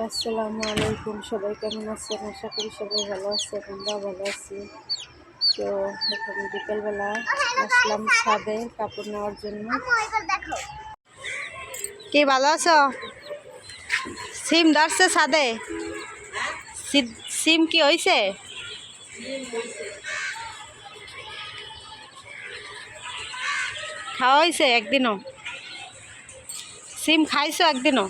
আসসালামু আলাইকুম, সবাই কেমন আছেন? আশা করি সবাই ভালো আছেন, আমরা ভালো আছি। তো এখন বিকেলবেলা আসলাম ছাদে কাপড় নেওয়ার জন্য। কি ভালো আছো? সিম ধরছে ছাদে? সিম কি হয়েছে? খাওয়া হয়েছে একদিনও? সিম খাইছো একদিনও?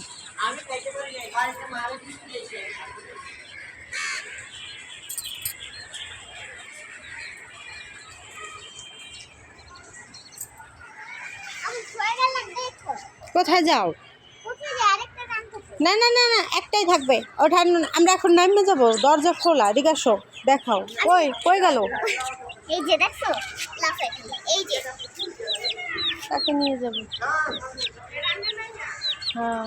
কোথায় যাও? না না না না, একটাই থাকবে ওটা। আমরা এখন নামে যাবো, দরজা খোলা, এদিকে আসো, দেখাও। কই কই গেল? এই যে দেখছো, এই যে তাকে নিয়ে যাবো। হ্যাঁ,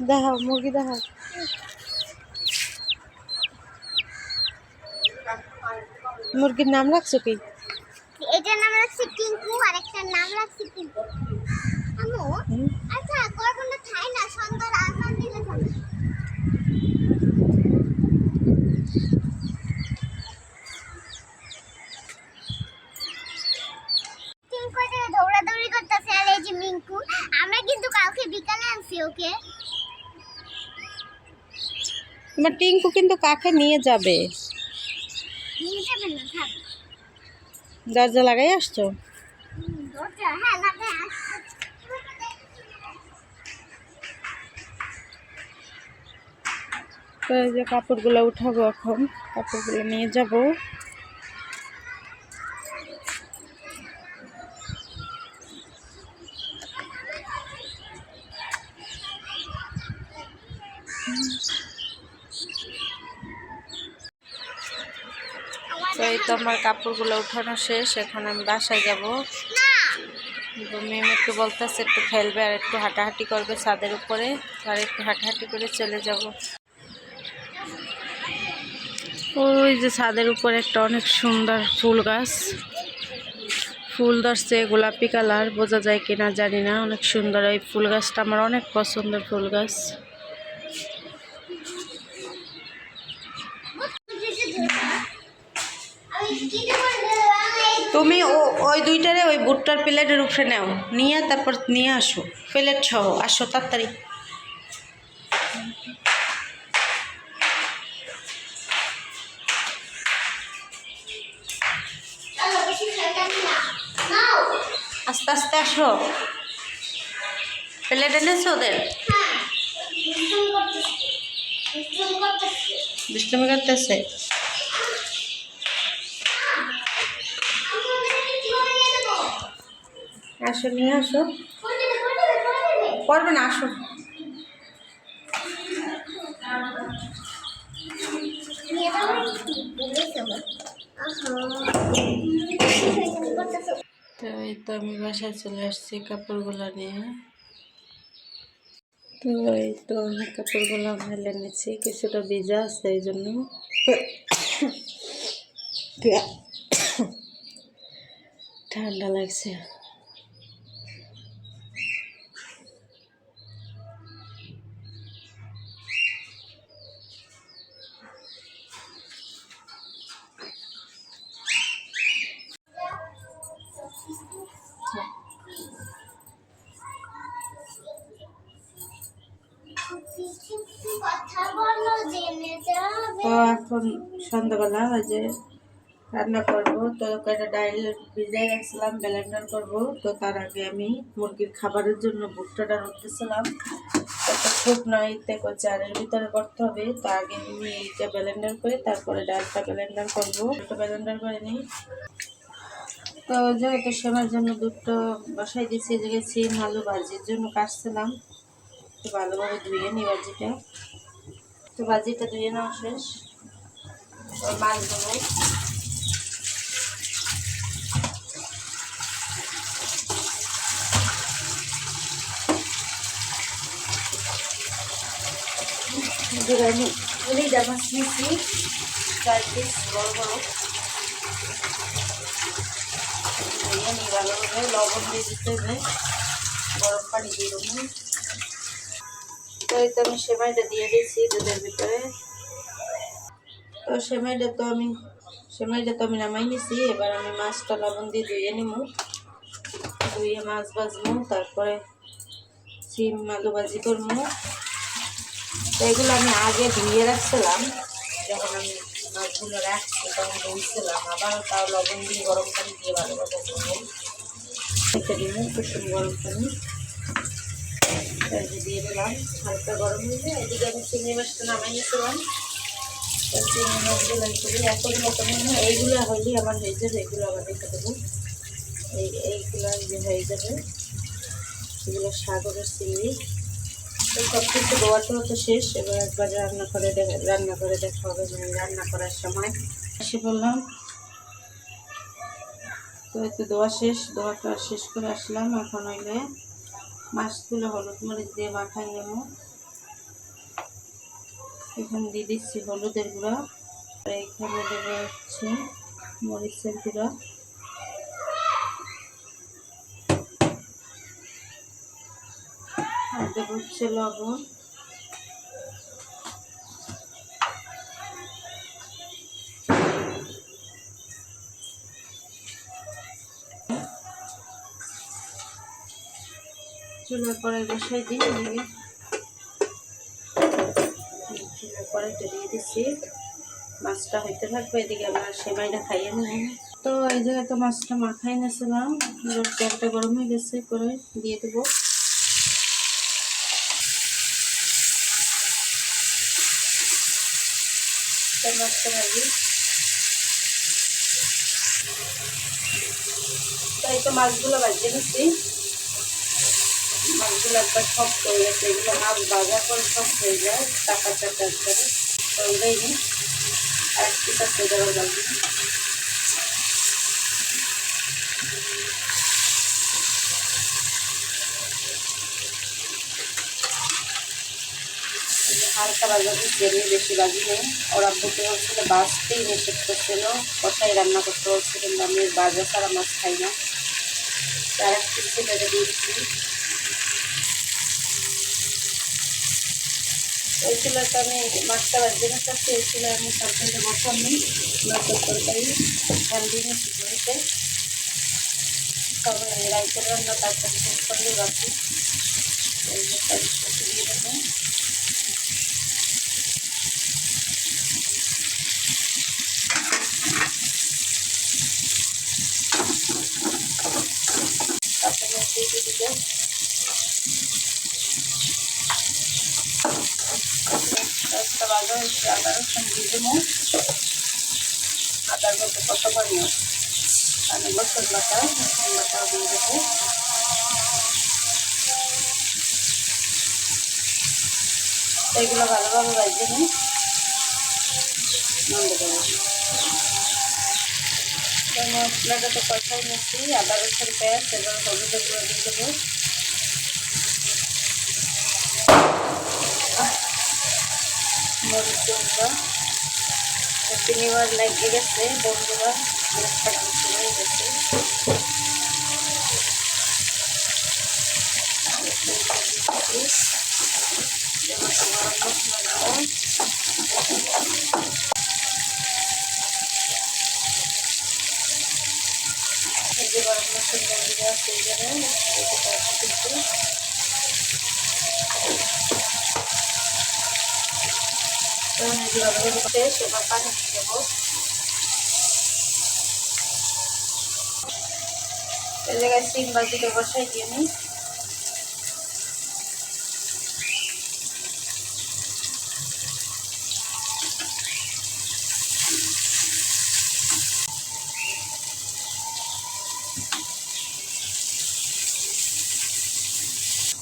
দেখাও মুরগি, দেখাও। মুরগির নাম রাখছো কি? এটার নাম রাখছি টিঙ্কু, আর একটা নাম রাখছি টিঙ্কু। আম্মু আচ্ছা, করবনা খাই না, সুন্দর আজান দিলে খাবে। টিঙ্কু যে দৌড়াদৌড়ি করতেছে, আর এই যে মিঙ্কু, আমরা কিন্তু কালকে বিকালে আনছি ওকে। তোমার টিঙ্কু কিন্তু কাকে নিয়ে যাবে? নিয়ে যাবেন না, থাক। দরজা লাগাই আসছো? দরজা হ্যাঁ লাগাই আসছে। তো এই যে কাপড়গুলো উঠাবো, এখন কাপড়গুলো নিয়ে যাব। তো এই তো আমার কাপড়গুলো উঠানো শেষ, এখন আমি বাসায় যাব। মেম একটু বলতেছে একটু খেলবে আর একটু হাঁটাহাঁটি করবে ছাদের উপরে, আর একটু হাঁটাহাঁটি করে চলে যাব। ওই যে ছাদের উপরে একটা অনেক সুন্দর ফুল গাছ, ফুল ধরছে গোলাপি কালার, বোঝা যায় কিনা জানি না। অনেক সুন্দর এই ফুল গাছটা, আমার অনেক পছন্দের ফুল গাছ। তুমি ওই দুইটারে ওই ভুট্টার প্লেটের উপরে নাও, নিয়ে তারপর নিয়ে আসো প্লেট সহ, আসো তাড়াতাড়ি। আস্তে আস্তে আসো। প্লেট এনেছো ওদের? দুষ্টুমি করতেছে। আসো, নিয়ে আসো। করবে না, আসো। তো এই তো আমি বাসায় চলে আসছি কাপড়গুলো নিয়ে। তো এই তো আমি কাপড়গুলো মেলে নিচ্ছি, কিছুটা ভিজা আছে এই জন্য ঠান্ডা লাগছে। তো এখন সন্ধ্যাবেলা ওই যে রান্না করবো, তো কয়েকটা ডাইল ভিজাই রাখছিলাম, ব্লেন্ডার করবো। তো তার আগে আমি মুরগির খাবারের জন্য ভুট্টাটা রুখতেছিলাম। একটা শুকনো ইতে চারের ভিতরে করতে হবে, তো আগে আমি এইটা ব্লেন্ডার করে তারপরে ডালটা ব্লেন্ডার করবো। দুটো ব্লেন্ডার করে নিই। তো যেহেতু সেমার জন্য দুধটা বসাই দিয়েছি, যে সিম আলু ভাজির জন্য কাটছিলাম। তো ভালোভাবে ধুয়ে নিই ভাজিটা। তো ভাজিটা ধুয়ে নেওয়া শেষ, মাছ দেবো। আমি লিডা মাছ নিয়েছি 4 পিস বড় বড়। ধুয়ে নিই ভালোভাবে, লবণ দিয়ে দিতে হবে, গরম পানি দিয়ে দেবো। তো এই তো আমি সেমাইটা দিয়ে দিয়েছি দুধের ভিতরে। তো সেমাইটা তো আমি নামাই নিছি। এবার আমি মাছটা লবণ দিয়ে ধুয়ে নিব, ধুয়ে মাছ ভাজবো, তারপরে সিম আলু ভাজি করবো। তো এগুলো আমি আগে ধুয়ে রাখছিলাম, যখন আমি মাছগুলো রাখছি তখন ধুয়েছিলাম, আবার তাও লবণ দিয়ে গরম পানি দিয়ে ভালোভাবে ধুবো। রেখে দিব কুসুম গরম পানি, দিয়ে দিলাম, হালকা গরম হয়ে। এদিকে আমি চিংড়ি মাছটা নামাই নিয়েছিলাম। চিংড়ি মাছগুলো এতগুলো তো মনে হয় এইগুলো হলেই আমার হয়ে যাবে, এগুলো আবার রেখে দেবো। এইগুলো হয়ে যাবে, এগুলো সাগরের চিংড়ি। তো সব কিছু ধোয়াতে হতে শেষ। এবার একবার রান্না করে দেখা হবে, মানে রান্না করার সময় এসে বললাম। তো একটু ধোয়াটা শেষ করে আসলাম। এখন হইলে মাছগুলো হলুদ মরিচ দিয়ে মাখাই নেব। এখানে দিয়ে দিচ্ছি হলুদের গুঁড়া, আর এখানে দেবো হচ্ছে মরিচের গুঁড়া, আর দেবো হচ্ছে লবণ। চুলার পরে বসাই দিই, চুলার পরেটা দিয়ে দিচ্ছি, মাছটা হইতে থাকবে, এদিকে আমরা সেমাইটা খাইয়ে নেব। তো এই জায়গায় তো মাছটা মাখাই নিয়েছিলাম, তেলটা গরম হয়ে গেছে, করে দিয়ে দেবো। মাছটা ভাজি, তো এই তো মাছগুলো ভাজিয়ে নিচ্ছি। মাছগুলো একবার সব হয়ে গেছে, এগুলো মাছ ভাজার পর সব হয়ে যায়, টাকা একবারে তো ওইটাই নিই। আর একটু কাছে দেওয়া যাবে, হালকা ভাজা দিচ্ছি, বেশি ভাজি নেই। ওরা বলতে বলছিল বাঁচতেই নিষেধ করছিল, কষাই রান্না করতে বলছে, কিন্তু আমি ভাজা ছাড়া মাছ খাই না। আর একটু ছেলেটা দিচ্ছি। ওই চুলাটা আমি মাছটা ভাজিয়ে নিচ্ছি, এই চুলায় আমি তরকারিটা বসানি, মাছের তরকারি ধান দিয়ে নিচ্ছি কড়াইতে। তবে রাইতের রান্না তারপরে শেষ করলেই বাকি। দিয়ে দেবো, তারপরে দিয়ে দিতে একটা ভাজা হচ্ছে। আদা রসুন দিয়ে দেবো, আদার মধ্যে কত পরিমাণ আমি রসুন বাটা দিয়ে দেবো। এগুলো ভালোভাবে ভাজিয়ে নিই, নন্দ দেবো। মশলাটা তো কষাই নিচ্ছি, আদা রসুন পেঁয়াজ, এবার হলুদের গুঁড়ো দিয়ে দেবো, মরিচ গুঁড়ো। 3বার লেগে গেছে বন্ধুরা, হয়ে গেছে। এই যে গরম মশলা দেওয়া হয়ে যাবে, এবার পানি দিয়ে দেবো। এই জায়গায় সিম বাজিতে বসাই দিয়ে নিই।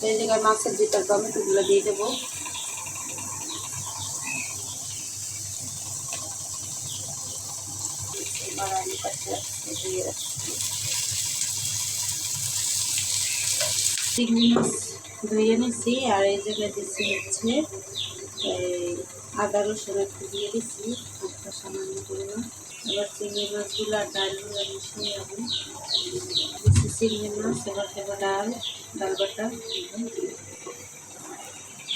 এই জায়গায় মাছের যেটা টমেটোগুলো দিয়ে দেবো। এবার আলু কাছে দিয়ে রাখছি। চিংড়ি মাছ ধুয়ে নিচ্ছি, আর এই জায়গায় দিচ্ছি হচ্ছে আদা রসুন একটু দিয়ে দিচ্ছি, একটা সামান্য পরিমাণ। এবার চিংড়ি মাছগুলো আর ডালগুলো মিশিয়ে আমি চিংড়ি মাছ, এবার দেবো ডাল বাটা,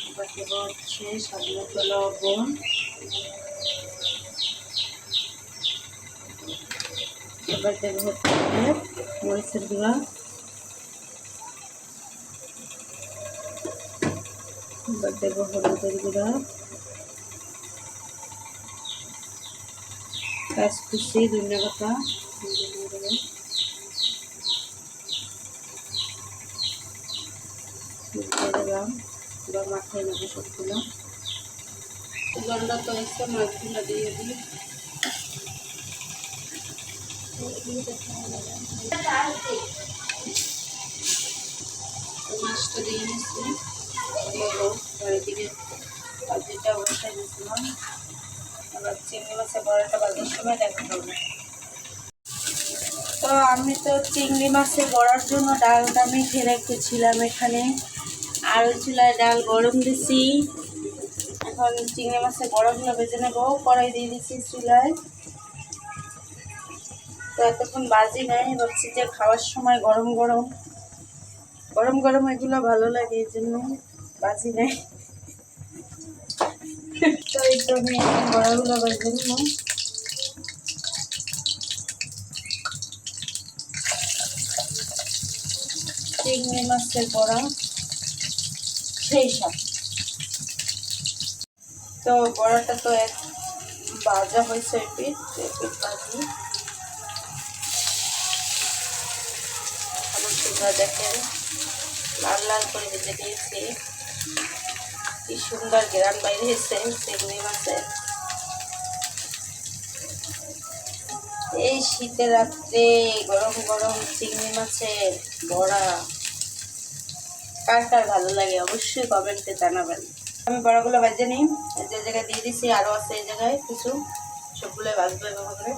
এবার দেবো হচ্ছে স্বাদ মতো লবণ, এবার দেবো হচ্ছে মরিচের গুঁড়া, এবার দেবো হলুদের গুঁড়া, কাঁচকুচি, ধনিয়া পাতা দিলাম। এবার মাথায় নেবো সবগুলো, গন্ডা তো এসে মাছগুলো দিয়ে দিই। মাছটা দিয়ে নিচ্ছি, চারিদিকে ভাজিটা বসাই দিয়েছিলাম। এবার চিংড়ি মাছের বড়াটা ভাজার সময় দেখা করবো। তো আমি তো চিংড়ি মাছের বড়ার জন্য ডালটা মেখে রেখেছিলাম এখানে, আর চুলায় ডাল গরম দিছি। এখন চিংড়ি মাছের বড়াগুলো ভেজে নেবো, কড়াই দিয়ে দিচ্ছি চুলায়। তো এতক্ষণ বাজি নাই, ভাবছি যে খাওয়ার সময় গরম গরম এগুলো ভালো লাগে, এই জন্য বাজি নাই। তো এই তো আমি এখন বড়াগুলো ভেজে নেবো। চিংড়ি মাছের বড়া সেই সব। তো বড়াটা তো এক ভাজা হয়েছে, এপিট ভাজি। তোমরা দেখেন লাল লাল করে ভেজে দিয়েছি, কি সুন্দর গ্রান বাইরে এসছে চিংড়ি মাছের। এই শীতের রাত্রে গরম গরম চিংড়ি মাছের বড়া কার কার ভালো লাগে অবশ্যই কমেন্টে জানাবেন। আমি বড়াগুলো ভেজে নিই, যে জায়গায় দিয়ে দিচ্ছি আরও আছে এই জায়গায় কিছু, সবগুলো ভাজবো এভাবে।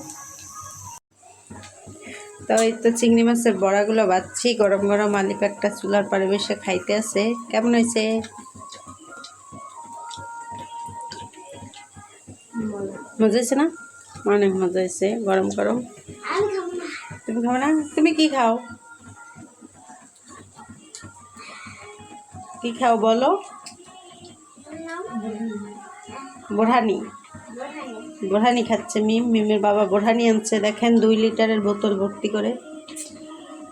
তো এই তো চিংড়ি মাছের বড়াগুলো ভাজছি, গরম গরম আলি একটা চুলার পাড়ে বসে খাইতে আছে। কেমন হয়েছে? মজা হয়েছে না? অনেক মজা হয়েছে, গরম গরম। তুমি খাও না? তুমি কি খাও? কি খাও বলো? বোরহানি। বোরহানি খাচ্ছে মিমের বাবা বোরহানি আনছে, দেখেন 2 লিটারের বোতল ভর্তি করে।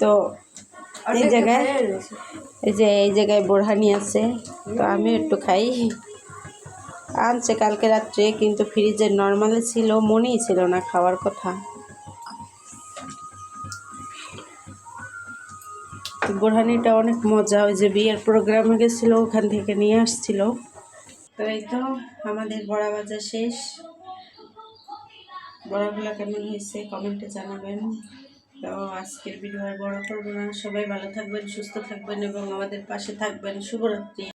তো এই জায়গায় এই জায়গায় বোরহানি আছে, তো আমি একটু খাই। আনছে কালকে রাত্রে, কিন্তু ফ্রিজের নর্মালে ছিল, মনেই ছিল না খাওয়ার কথা। বোরহানিটা অনেক মজা, ওই যে বিয়ের প্রোগ্রামে গেছিলো ওখান থেকে নিয়ে আসছিল। তো এই তো আমাদের বড়া ভাজা শেষ। বড়াগুলো কেমন হয়েছে কমেন্টে জানাবেন। তো আজকের ভিডিও আর বড় করবো না, সবাই ভালো থাকবেন, সুস্থ থাকবেন এবং আমাদের পাশে থাকবেন। শুভরাত্রি।